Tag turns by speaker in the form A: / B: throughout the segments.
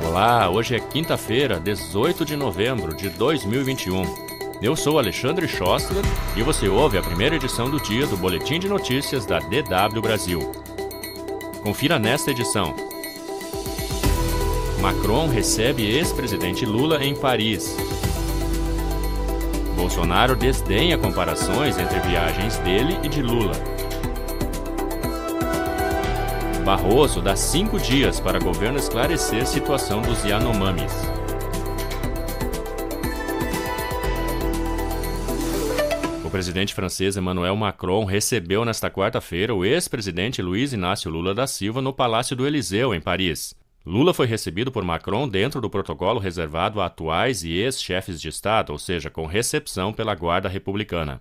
A: Olá, hoje é quinta-feira, 18 de novembro de 2021. Eu sou Alexandre Schossler e você ouve a primeira edição do dia do Boletim de Notícias da DW Brasil. Confira nesta edição. Macron recebe ex-presidente Lula em Paris. Bolsonaro desdenha comparações entre viagens dele e de Lula. Barroso dá 5 dias para governo esclarecer situação dos Yanomamis. O presidente francês Emmanuel Macron recebeu nesta quarta-feira o ex-presidente Luiz Inácio Lula da Silva no Palácio do Élysée, em Paris. Lula foi recebido por Macron dentro do protocolo reservado a atuais e ex-chefes de Estado, ou seja, com recepção pela Guarda Republicana.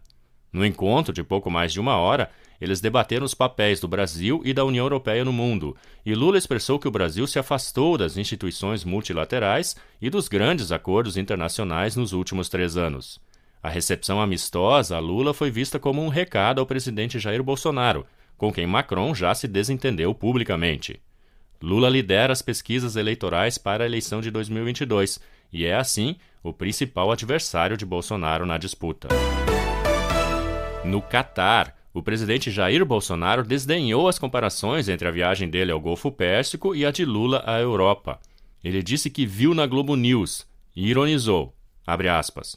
A: No encontro de pouco mais de 1 hora, eles debateram os papéis do Brasil e da União Europeia no mundo, e Lula expressou que o Brasil se afastou das instituições multilaterais e dos grandes acordos internacionais nos últimos 3 anos. A recepção amistosa a Lula foi vista como um recado ao presidente Jair Bolsonaro, com quem Macron já se desentendeu publicamente. Lula lidera as pesquisas eleitorais para a eleição de 2022 e é, assim, o principal adversário de Bolsonaro na disputa. No Catar, o presidente Jair Bolsonaro desdenhou as comparações entre a viagem dele ao Golfo Pérsico e a de Lula à Europa. Ele disse que viu na Globo News e ironizou, abre aspas,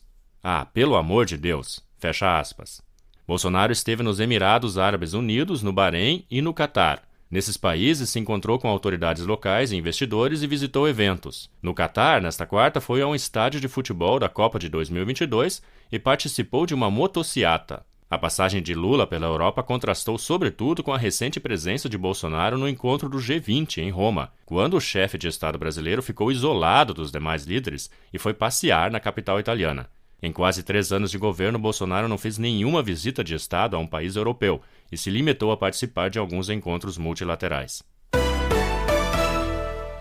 A: pelo amor de Deus, fecha aspas. Bolsonaro esteve nos Emirados Árabes Unidos, no Bahrein e no Catar. Nesses países, se encontrou com autoridades locais e investidores e visitou eventos. No Catar, nesta quarta, foi a um estádio de futebol da Copa de 2022 e participou de uma motociata. A passagem de Lula pela Europa contrastou sobretudo com a recente presença de Bolsonaro no encontro do G20 em Roma, quando o chefe de Estado brasileiro ficou isolado dos demais líderes e foi passear na capital italiana. Em quase 3 anos de governo, Bolsonaro não fez nenhuma visita de Estado a um país europeu e se limitou a participar de alguns encontros multilaterais.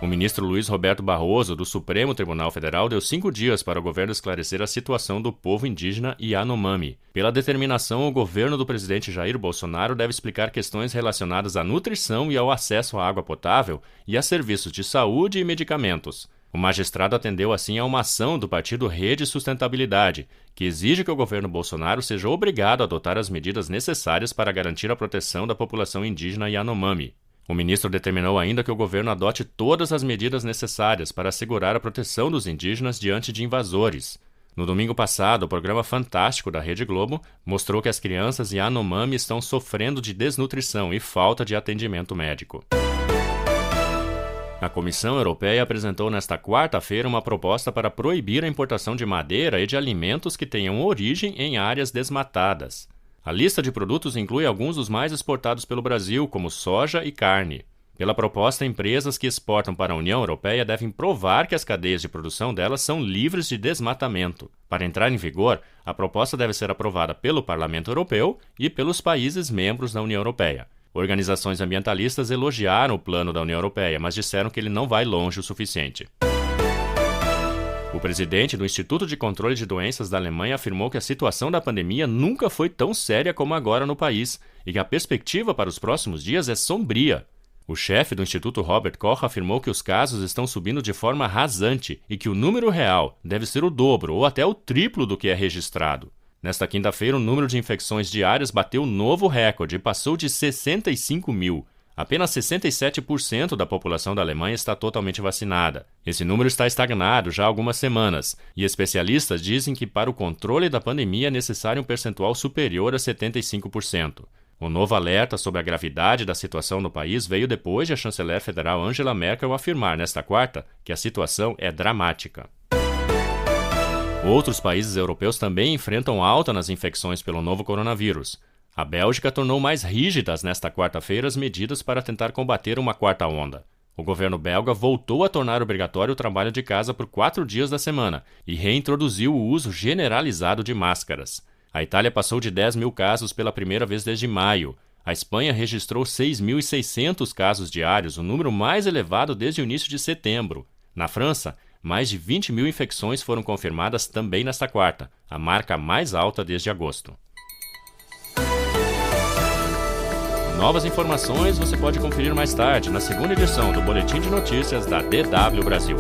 A: O ministro Luiz Roberto Barroso, do Supremo Tribunal Federal, deu 5 dias para o governo esclarecer a situação do povo indígena Yanomami. Pela determinação, o governo do presidente Jair Bolsonaro deve explicar questões relacionadas à nutrição e ao acesso à água potável e a serviços de saúde e medicamentos. O magistrado atendeu assim a uma ação do partido Rede Sustentabilidade, que exige que o governo Bolsonaro seja obrigado a adotar as medidas necessárias para garantir a proteção da população indígena Yanomami. O ministro determinou ainda que o governo adote todas as medidas necessárias para assegurar a proteção dos indígenas diante de invasores. No domingo passado, o programa Fantástico da Rede Globo mostrou que as crianças Yanomami estão sofrendo de desnutrição e falta de atendimento médico. A Comissão Europeia apresentou nesta quarta-feira uma proposta para proibir a importação de madeira e de alimentos que tenham origem em áreas desmatadas. A lista de produtos inclui alguns dos mais exportados pelo Brasil, como soja e carne. Pela proposta, empresas que exportam para a União Europeia devem provar que as cadeias de produção delas são livres de desmatamento. Para entrar em vigor, a proposta deve ser aprovada pelo Parlamento Europeu e pelos países membros da União Europeia. Organizações ambientalistas elogiaram o plano da União Europeia, mas disseram que ele não vai longe o suficiente. O presidente do Instituto de Controle de Doenças da Alemanha afirmou que a situação da pandemia nunca foi tão séria como agora no país e que a perspectiva para os próximos dias é sombria. O chefe do Instituto, Robert Koch, afirmou que os casos estão subindo de forma rasante e que o número real deve ser o dobro ou até o triplo do que é registrado. Nesta quinta-feira, o número de infecções diárias bateu novo recorde e passou de 65 mil. Apenas 67% da população da Alemanha está totalmente vacinada. Esse número está estagnado já há algumas semanas, e especialistas dizem que para o controle da pandemia é necessário um percentual superior a 75%. O novo alerta sobre a gravidade da situação no país veio depois de a chanceler federal Angela Merkel afirmar nesta quarta que a situação é dramática. Outros países europeus também enfrentam alta nas infecções pelo novo coronavírus. A Bélgica tornou mais rígidas nesta quarta-feira as medidas para tentar combater uma quarta onda. O governo belga voltou a tornar obrigatório o trabalho de casa por 4 dias da semana e reintroduziu o uso generalizado de máscaras. A Itália passou de 10 mil casos pela primeira vez desde maio. A Espanha registrou 6.600 casos diários, o número mais elevado desde o início de setembro. Na França, mais de 20 mil infecções foram confirmadas também nesta quarta, a marca mais alta desde agosto. Novas informações você pode conferir mais tarde na segunda edição do Boletim de Notícias da DW Brasil.